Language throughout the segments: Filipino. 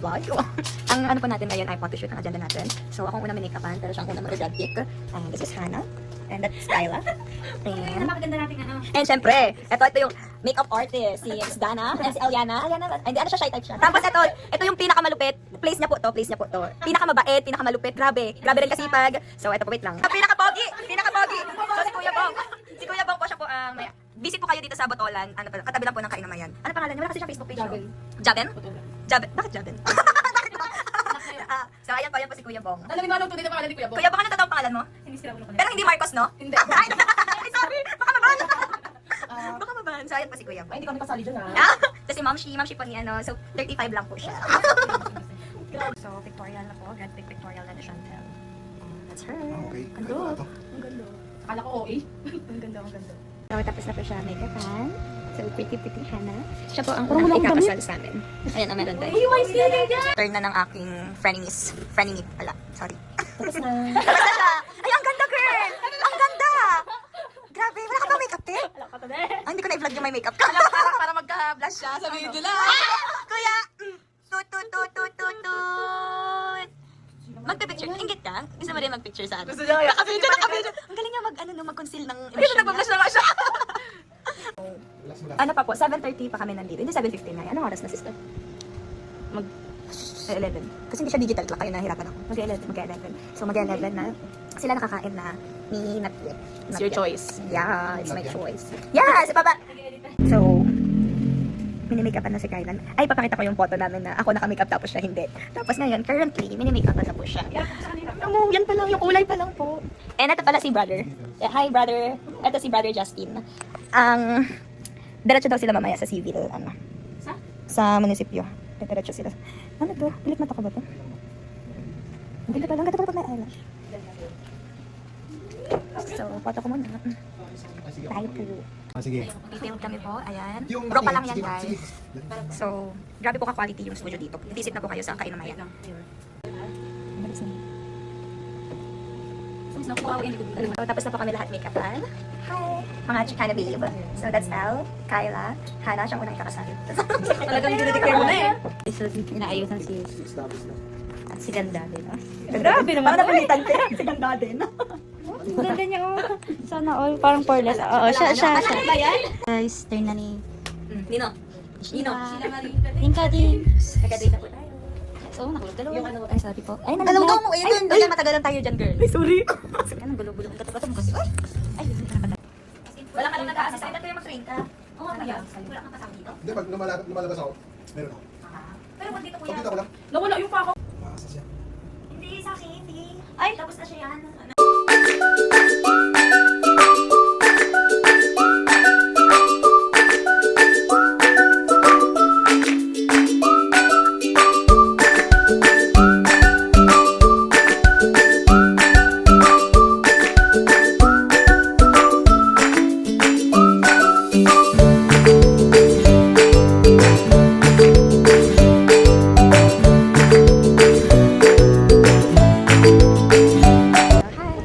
vlog. Ang ano po natin ngayon ay photoshoot ang agenda natin. So, akong una make-upan, pero siyang unang mag-grad pick. This is Hannah. And that's Skyla. And, Napakaganda natin ano. and syempre, ito yung makeup artist. Si Miss Dana. And si Eliana. Hindi, ano siya, shy type siya. Tapos ito yung pinakamalupit. Place niya po to. Pinakamabait, pinakamalupit. Grabe rin kasipag. So, ito po, wait lang. Pinaka-pogi. So, si Kuya Bong. Si Kuya Bong po siya po ang may... Visit po kayo dito sa Botolan. Ano pa, katabi lang po ng Kainamayan. Ano pangalan niya? Wala kasi siyang Facebook page. Jaben? Bakit Jaben? So, ayan po si Kuya Bong. Alam mo anong tunay na pangalan ni Kuya Bong? Kuya Bong, ano totoong pangalan mo? Hindi sila ulo Pero hindi Marcos, no? Hindi. Ay, sorry! Baka mabahan! Baka mabahan. So, ayan po si Kuya Bong. Ay, hindi kami kasali dyan ha. So, si Ma'am Shi po ni ano, so 35 lang po siya. So, pictorial na po. Grad pick pictorial na Chantel. That's her. Okay. Ang ganda. Ang ganda. Akala ko OA. Ang ganda. So, tapos na po siya make-upan. So, pretty Hannah. Siya po ang Parang wala akong ikakasal sa amin. Ayan, ang meron din. Ay, sila dyan! Turn na ng aking frenemy pala. Sorry. Tapos na. Tapos na siya. Ay, ang ganda, girl! Ang ganda! Grabe, wala ka ba make-up, te? Wala ka to de. Hindi ko na-vlog yung may make-up ka. Para magka-blush siya sa video lang. Kuya! Tut! Magpa-picture. Ingit ka? Gusto mo rin mag-picture sa atin? Gusto niya kaya. Nakabidyo. Ang galing niya mag-conceal ng Kasi emotion nagpa-blush niya. na nga siya. Ano pa po? 7:30 pa kami nandito. Hindi 7:15 na. Anong oras na, sister? 11. Kasi hindi siya digital clock. Kaya nahirapan ako. Mag-11. So mag-11 na. Sila nakakain na ni not yet. It's your choice. Yeah, it's my choice. Yes, Papa! So, mini-makeupan na si Kylan. Ay, papakita ko yung photo namin na ako naka-makeup tapos siya hindi. Tapos ngayon, currently, mini-makeupan na po siya. Yan pa lang, yung kulay pa lang po. And ito pala si brother. Hi, brother. Ito si brother Justin. Ang, diretso daw sila mamaya sa civil, ano. Sa munisipyo. Diretso sila. Ano to? Pilik mata ko ba to? Ang ganda pala pag may eyelash. So, photo ko muna. Tayo po. Sige. Detailed kami po, ayan. Yung Bro pa lang yan, sige, guys. sige. So, grabe po ka-quality yung studio dito. Visit na po kayo sa Kainamayan. So, tapos na po kami lahat make-upan. Hi! Mga Chicana babe. So, that's Elle, Kyla, Hannah, siyang unang kakasal. Talagang dinideclare mo na eh. So, inaayusan si Ganda din. Grabe naman. Parang napalitan ko. Si Ganda din. Ang ganda niya, oh. Sana all. Parang poreless. Oo, siya. Ano ba yan? Guys, turn na ni... Nino. Tingka din. Nagka-date na po tayo. So, nakulog dalawa. Ay, sorry po. Ay, Alam ko mo, yun. Ay, matagalan tayo dyan, girl. Ay, sorry. Anong gulo-gulo? Ang gato-gato mo kasi. Ay, hindi ka nakatag. Wala ka nang nag-a-assist. Ay, natin mag-train ka. Oo nga kaya. Wala kang kasama dito. Hindi, pag lumalabas ako, meron ako. Pero wag dito, kuya. Pagkita ko lang, Nawala yung pa ako. maasa siya. Hindi, sa akin, hindi. Ay, tapos na siya yan.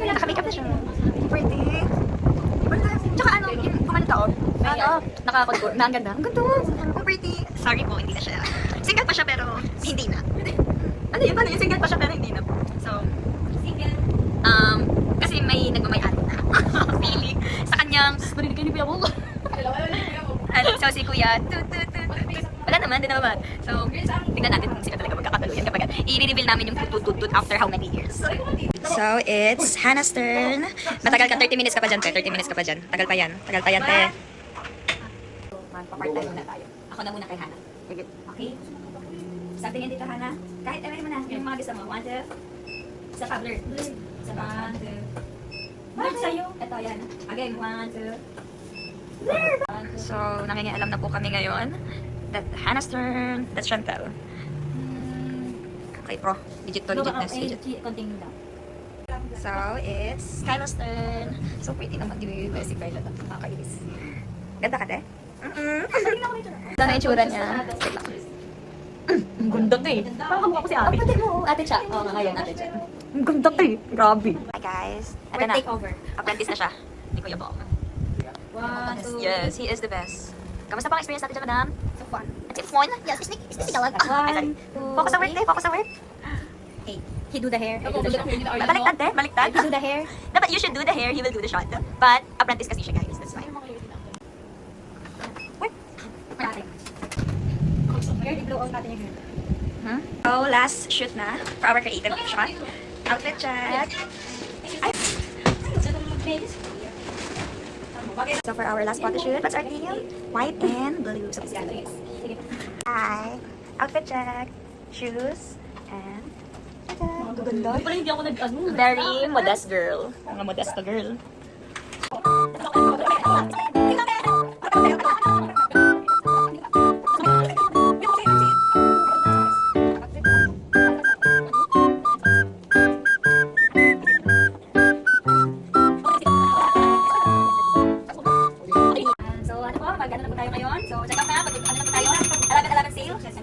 Naka-makeup na siya. Pretty. Tsaka ano, yung kumano ka, oh. Ano, naka-contour. Na, ang ganda. Ang ganda. Ang pretty. Sorry po, hindi na siya. Single pa siya pero hindi na. Ano yun? Paano yun? Single pa siya pero hindi na po. So, kasi may nagmamay-ari na. Pili. Sa kanyang, Marinig kayo ni Kuya Bong. so si Kuya, wala naman, din naman. So, tingnan natin kung sila talaga magkakataluyan kapag i-reveal namin yung tut after how many years. So, it's Hannah's turn. Matagal ka, 30 minutes ka pa dyan, te. 30 minutes ka pa dyan. Tagal pa yan, te. Magpa-part time muna tayo. Ako na muna kay Hannah. Okay? Sa tingin dito, Hannah. Kahit ewan mo na, yung mga gusto mo. 1, 2. Isa pa, blur. Isa pa, 1, 2. Blur sa'yo. Ito, yan. Again, 1, 2. So, nangingialam na po kami ngayon. That Hannah's turn. That's Chantel. Okay, pro. Digit to, digit. Konting lang. So, it's Kyla's turn. So, pretty naman yung si Kyla. Nakakainis. Ganda ka, te? Ito na yung tsura niya. Ang ganda to eh. Parang kamukha ko si Ate. Pati mo, ate siya. Oo, ngayon, ate siya. Ang ganda to eh. Grabe. Hi, guys. Ito We're na. take over. Apprentice na siya. Ni Kuya Bong. One, two. Yes, he is the best. Kamusta pang experience natin dyan, madam? So fun. It's fun. Yes, is this ikaw? Ay, sorry. Focus sa work, te. Focus sa work. Hey, he do the hair. I do the shot. Baliktad, te. Baliktad. He do the hair. Dapat you should do the hair, he will do the shot. But, apprentice kasi siya, guys. That's why. Girl, i-blow out natin yung hair. So, last shoot na for our creative shot. Outfit check. Ay. So, for our last photo shoot, what's our theme? White and blue. So, hi. Outfit check. Shoes. And... Ganda. Parang hindi ako nag-ano. Very modest girl. Mga modesto girl. So, ano po? Mag-ano na po tayo ngayon? So, check out na. Mag-ano na po tayo? 11 sale. 6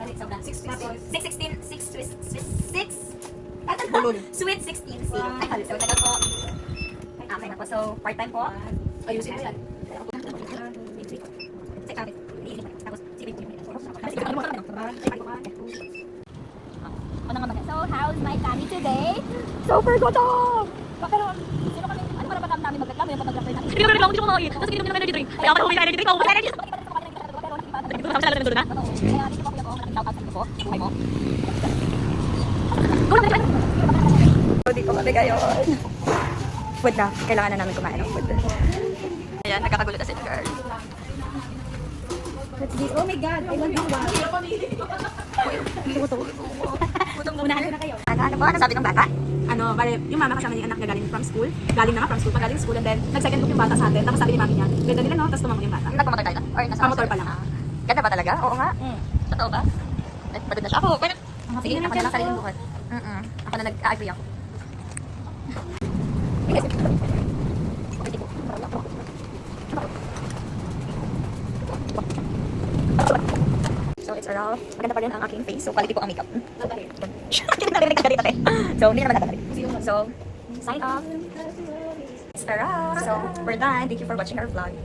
Sweet 16 sale. So, check out po. Okay na po. So, part-time po. Ayusin mo yan. Check out. Tapos, So, how's my tummy today? Super gutom! Pero, sino kami, ano para ba kami namin magreklamo yung pag-reklamo namin? Hindi ko reklamo, hindi ko kumakain. Tapos hindi ko ng energy drink. Kaya ako ng energy drink. Ako ng energy drink. Dito na kami sa na. So, dito kami ngayon. Food na. Kailangan na namin kumain ng food. Ayan, nagkakagulo kasi ni girl. Oh my God, I want this one. Gutom muna. Ano po? Ano sabi ng bata? Ano, bale, yung mama kasama niya yung anak niya galing from school. Galing na nga from school, pagaling school and then nag-second look yung bata sa atin. Tapos sabi ni mami niya, ganda nila no, tapos tumama yung bata. Nagpamotor tayo na? Or nasa Pamotor pa lang. Ganda ba talaga? Oo nga. Totoo ba? Pagod na siya. Ako, pwede. Sige, ako na lang sariling bukod. Ako na nag-agree ako. So, it's around. Maganda pa rin ang aking face. So, quality po ang makeup. So, hindi naman natatarik. So, sign off. It's around. So, we're done. Thank you for watching our vlog.